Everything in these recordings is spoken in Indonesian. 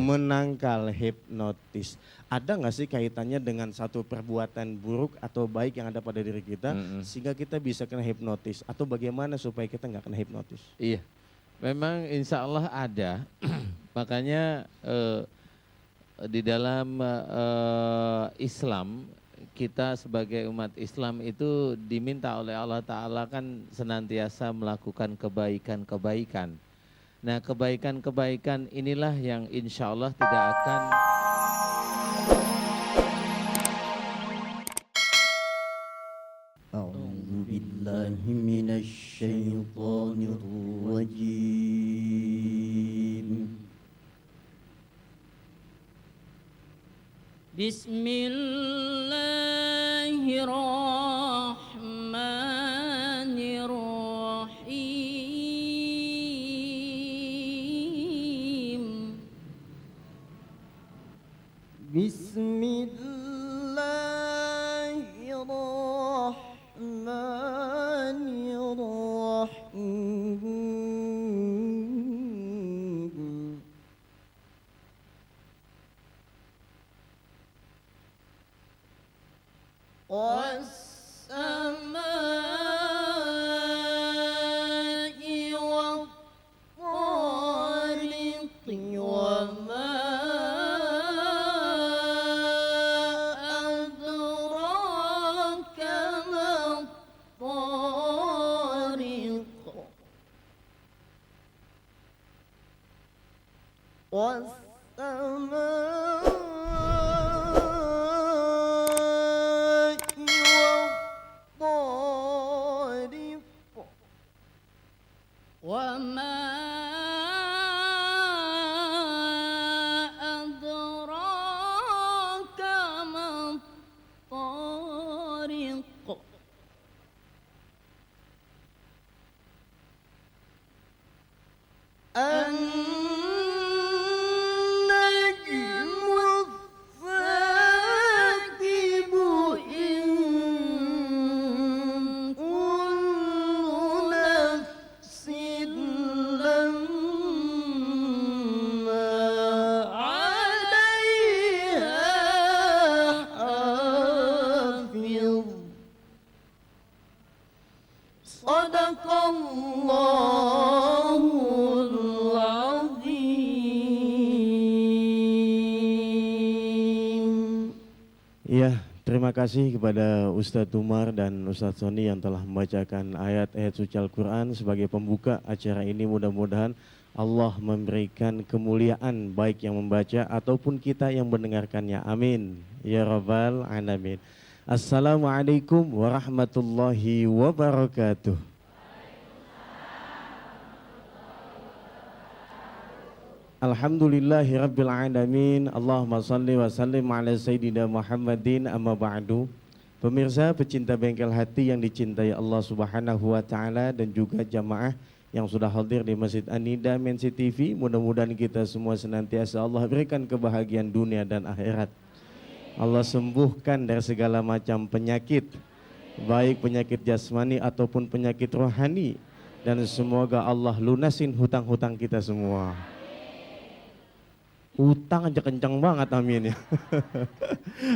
menangkal hipnotis. Ada nggak sih kaitannya dengan satu perbuatan buruk atau baik yang ada pada diri kita sehingga kita bisa kena hipnotis? Atau bagaimana supaya kita nggak kena hipnotis? Iya, memang insya Allah ada. Makanya di dalam Islam, kita sebagai umat Islam itu diminta oleh Allah Ta'ala kan senantiasa melakukan kebaikan-kebaikan. Nah, kebaikan-kebaikan inilah yang insya Allah tidak akan أعوذ بالله من الشيطان الرجيم بسم الله الرحمن الرحيم بسم الله الرحمن الرحيم والسماء والطارق وما أدراك ما الطارق والسماء والطارق وما أدراك ما الطارق النجم الثاقب إن كل نفس لما عليها حافظ صدق الله العظيم. Ya, terima kasih kepada Ustadz Umar dan Ustadz Sony yang telah membacakan ayat-ayat suci Al-Quran sebagai pembuka acara ini. Mudah-mudahan Allah memberikan kemuliaan baik yang membaca ataupun kita yang mendengarkannya. Amin. Ya Rabbal Alamin. Assalamualaikum warahmatullahi wabarakatuh. Alhamdulillahi Rabbil Alamin. Allahumma salli wa sallim ala Sayyidina Muhammadin amma ba'du. Pemirsa pecinta bengkel hati yang dicintai Allah Subhanahu wa Ta'ala dan juga jamaah yang sudah hadir di Masjid An-Nida Mensi TV, mudah-mudahan kita semua senantiasa Allah berikan kebahagiaan dunia dan akhirat. Allah sembuhkan dari segala macam penyakit, baik penyakit jasmani ataupun penyakit rohani, dan semoga Allah lunasin hutang-hutang kita semua. Utang aja kencang banget, amin ya.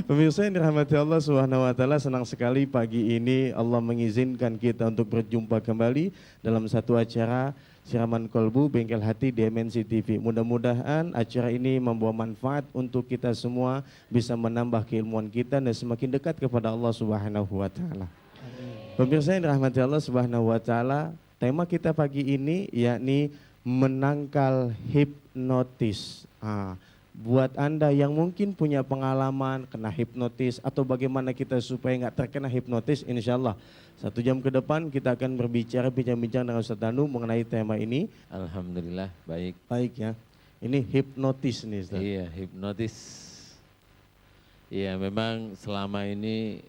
Pemirsa yang dirahmati Allah Subhanahu wa Ta'ala, senang sekali pagi ini Allah mengizinkan kita untuk berjumpa kembali dalam satu acara Siraman Kolbu Bengkel Hati Dimensi TV. Mudah-mudahan acara ini membawa manfaat untuk kita semua, bisa menambah keilmuan kita dan semakin dekat kepada Allah Subhanahu wa Ta'ala. Pemirsa yang dirahmati Allah Subhanahu wa Ta'ala, tema kita pagi ini yakni menangkal hipnotis. Buat Anda yang mungkin punya pengalaman kena hipnotis atau bagaimana kita supaya nggak terkena hipnotis, insya Allah 1 jam ke depan kita akan bincang-bincang dengan Ustaz Danu mengenai tema ini. alhamdulillah baik. Baik ya, ini hipnotis nih Ustaz. Iya, hipnotis. Iya, memang selama ini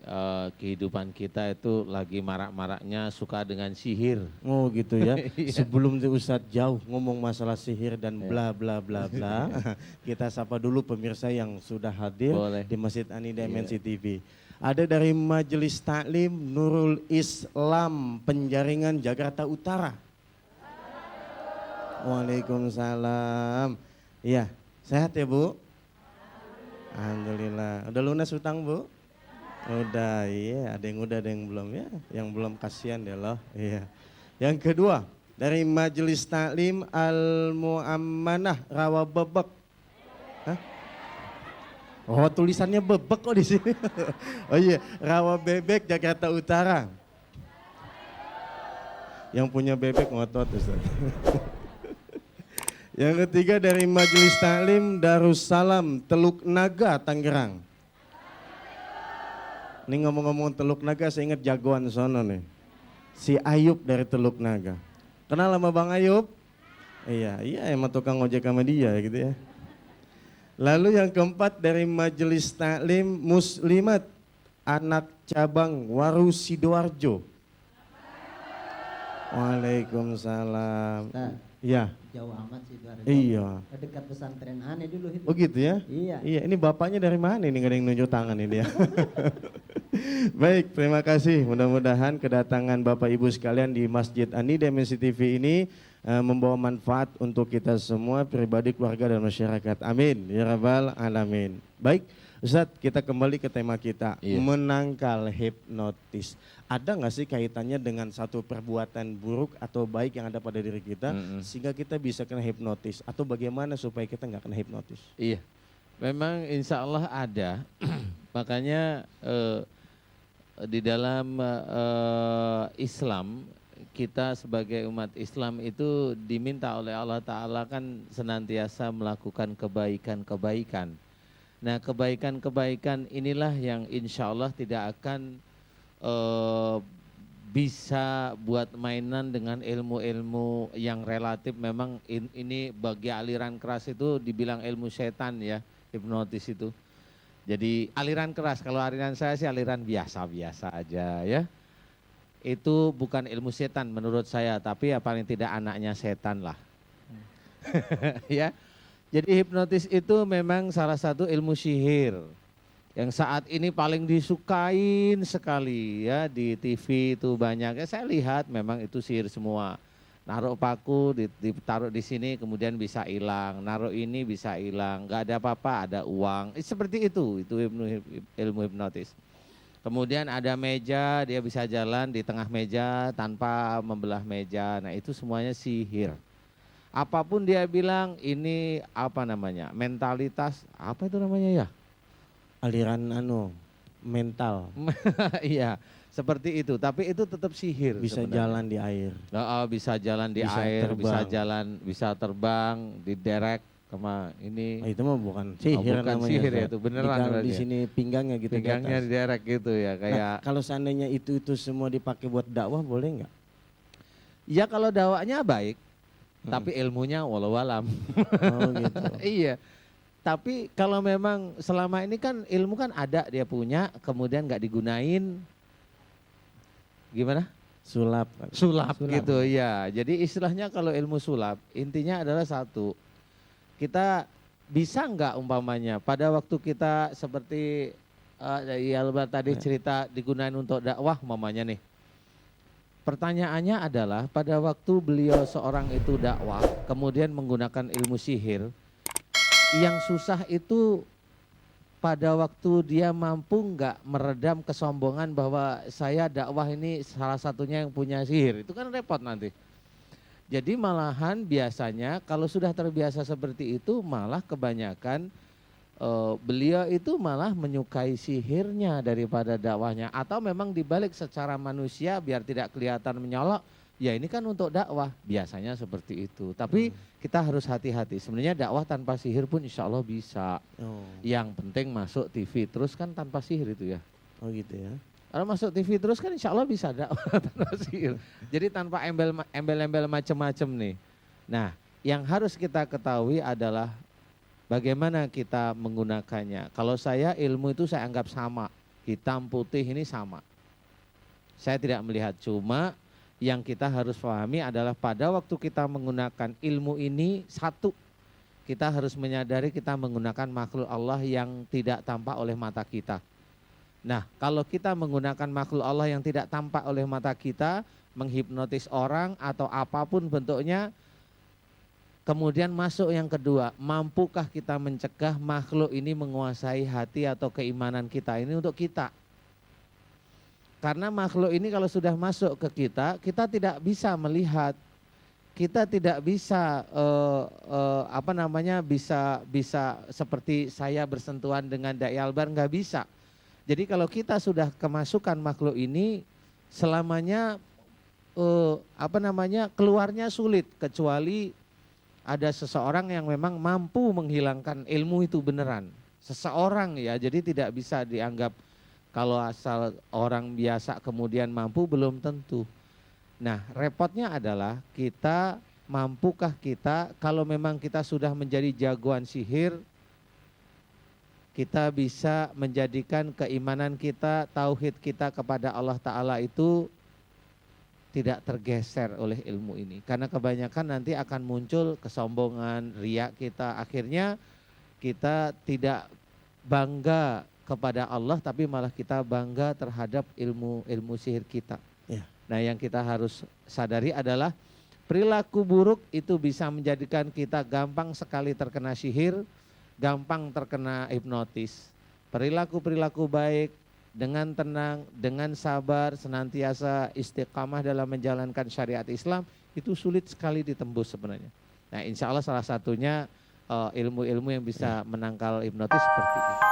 kehidupan kita itu lagi marak-maraknya suka dengan sihir. Oh gitu ya. Iya. Sebelum Ustadz jauh ngomong masalah sihir dan bla bla bla bla, kita sapa dulu pemirsa yang sudah hadir Boleh. di Masjid An-Nida Iya. MNC TV. Ada dari Majelis Taklim Nurul Islam Penjaringan Jakarta Utara. Waalaikumsalam. Iya, Sehat ya Bu? Alhamdulillah. Udah lunas utang Bu? Udah, iya. Ada yang udah, ada yang belum ya. Yang belum kasihan deh loh. Iya. Yang kedua, dari Majelis Taklim Al-Mu'ammanah Rawa Bebek. Hah? Oh, tulisannya bebek kok di sini. Oh iya, Rawa Bebek Jakarta Utara. Yang punya bebek ngotot Ustaz. Yang ketiga dari Majelis Taklim Darussalam Teluk Naga Tangerang. Ini ngomong-ngomong Teluk Naga saya ingat jagoan sono nih. Si Ayub dari Teluk Naga. Kenal sama Bang Ayub? Iya, emang tukang ojek sama dia gitu ya. Lalu yang keempat dari Majelis Taklim Muslimat Anak Cabang Waru Sidoarjo. Waalaikumsalam. Ustaz, Iya. jauh amat sih Sidoarjo. Iya. Dekat pesantren aneh dulu itu. Oh gitu ya? Iya. Iya, ini bapaknya dari mana ini? Gak ada yang nunjuk tangan ini ya. Baik, terima kasih. Mudah-mudahan kedatangan Bapak Ibu sekalian di Masjid Ani Dimensi TV ini membawa manfaat untuk kita semua, pribadi, keluarga, dan masyarakat. Amin. Ya Rabbal Alamin. Baik, Ustadz, kita kembali ke tema kita, menangkal hipnotis. Ada nggak sih kaitannya dengan satu perbuatan buruk atau baik yang ada pada diri kita, sehingga kita bisa kena hipnotis? Atau bagaimana supaya kita nggak kena hipnotis? Iya, memang insya Allah ada. Makanya di dalam Islam, kita sebagai umat Islam itu diminta oleh Allah Ta'ala kan senantiasa melakukan kebaikan-kebaikan. Nah, kebaikan-kebaikan inilah yang insya Allah tidak akan bisa buat mainan dengan ilmu-ilmu yang relatif. Memang ini bagi aliran keras itu dibilang ilmu setan ya, hipnotis itu. Jadi aliran keras, kalau aliran saya sih aliran biasa-biasa aja ya. Itu bukan ilmu setan menurut saya, tapi ya paling tidak anaknya setan lah. Ya. Jadi hipnotis itu memang salah satu ilmu sihir yang saat ini paling disukain sekali ya, di TV itu banyak. Ya, saya lihat memang itu sihir semua. Naruh paku, ditaruh di sini kemudian bisa hilang. Naruh ini bisa hilang, nggak ada apa-apa, ada uang. Seperti itu ilmu hipnotis. Kemudian ada meja, dia bisa jalan di tengah meja tanpa membelah meja. Nah itu semuanya sihir. Apapun dia bilang ini apa namanya, mentalitas, apa itu namanya ya? Aliran mental. Iya, seperti itu. Tapi itu tetap sihir. Bisa sebenarnya. jalan di air. Bisa jalan di Bisa air, terbang. bisa terbang, diderek sama ini. Oh, itu mah bukan sihir bukan namanya. sihir ya, itu beneran Di berarti ya. sini pinggangnya gitu. Pinggangnya di atas. diderek gitu ya, kayak. Nah, kalau seandainya itu semua dipakai buat dakwah boleh nggak? Ya kalau dakwahnya baik, tapi ilmunya walau alam. Oh gitu. Iya. Tapi kalau memang selama ini kan ilmu kan ada dia punya, kemudian nggak digunain, gimana? Sulap. Sulap gitu ya. Jadi istilahnya kalau ilmu sulap intinya adalah satu, kita bisa nggak umpamanya pada waktu kita seperti Albert tadi cerita digunain untuk dakwah umpamanya nih. Pertanyaannya adalah pada waktu beliau seorang itu dakwah kemudian menggunakan ilmu sihir, yang susah itu pada waktu dia mampu nggak meredam kesombongan bahwa saya dakwah ini salah satunya yang punya sihir, itu kan repot nanti. Jadi malahan biasanya kalau sudah terbiasa seperti itu malah kebanyakan beliau itu malah menyukai sihirnya daripada dakwahnya, atau memang dibalik secara manusia biar tidak kelihatan menyolok. Ya ini kan untuk dakwah, biasanya seperti itu. Tapi kita harus hati-hati, sebenarnya dakwah tanpa sihir pun insya Allah bisa. Yang penting masuk TV terus kan tanpa sihir itu ya. Oh gitu ya. Kalau masuk TV terus kan insya Allah bisa dakwah tanpa sihir. Jadi tanpa embel-embel macam-macam nih. Nah yang harus kita ketahui adalah bagaimana kita menggunakannya. Kalau saya ilmu itu saya anggap sama, hitam putih ini sama. Saya tidak melihat, cuma yang kita harus pahami adalah pada waktu kita menggunakan ilmu ini, satu, kita harus menyadari kita menggunakan makhluk Allah yang tidak tampak oleh mata kita. Nah, kalau kita menggunakan makhluk Allah yang tidak tampak oleh mata kita, menghipnotis orang atau apapun bentuknya, Kemudian masuk yang kedua, mampukah kita mencegah makhluk ini menguasai hati atau keimanan kita ini untuk kita? Karena makhluk ini kalau sudah masuk ke kita tidak bisa melihat, kita tidak bisa bisa seperti saya bersentuhan dengan dai albar, nggak bisa. Jadi kalau kita sudah kemasukan makhluk ini, selamanya keluarnya sulit, kecuali ada seseorang yang memang mampu menghilangkan ilmu itu beneran. Seseorang ya, jadi tidak bisa dianggap kalau asal orang biasa kemudian mampu, belum tentu. Nah, repotnya adalah mampukah kita kalau memang kita sudah menjadi jagoan sihir, kita bisa menjadikan keimanan kita, tauhid kita kepada Allah Ta'ala itu tidak tergeser oleh ilmu ini. Karena kebanyakan nanti akan muncul kesombongan, riak kita. Akhirnya kita tidak bangga kepada Allah, tapi malah kita bangga terhadap ilmu sihir kita. Ya. Nah, yang kita harus sadari adalah perilaku buruk itu bisa menjadikan kita gampang sekali terkena sihir, gampang terkena hipnotis. Perilaku-perilaku baik, dengan tenang, dengan sabar, senantiasa istiqamah dalam menjalankan syariat Islam, itu sulit sekali ditembus sebenarnya. Nah, insya Allah salah satunya ilmu-ilmu yang bisa menangkal hipnotis seperti itu.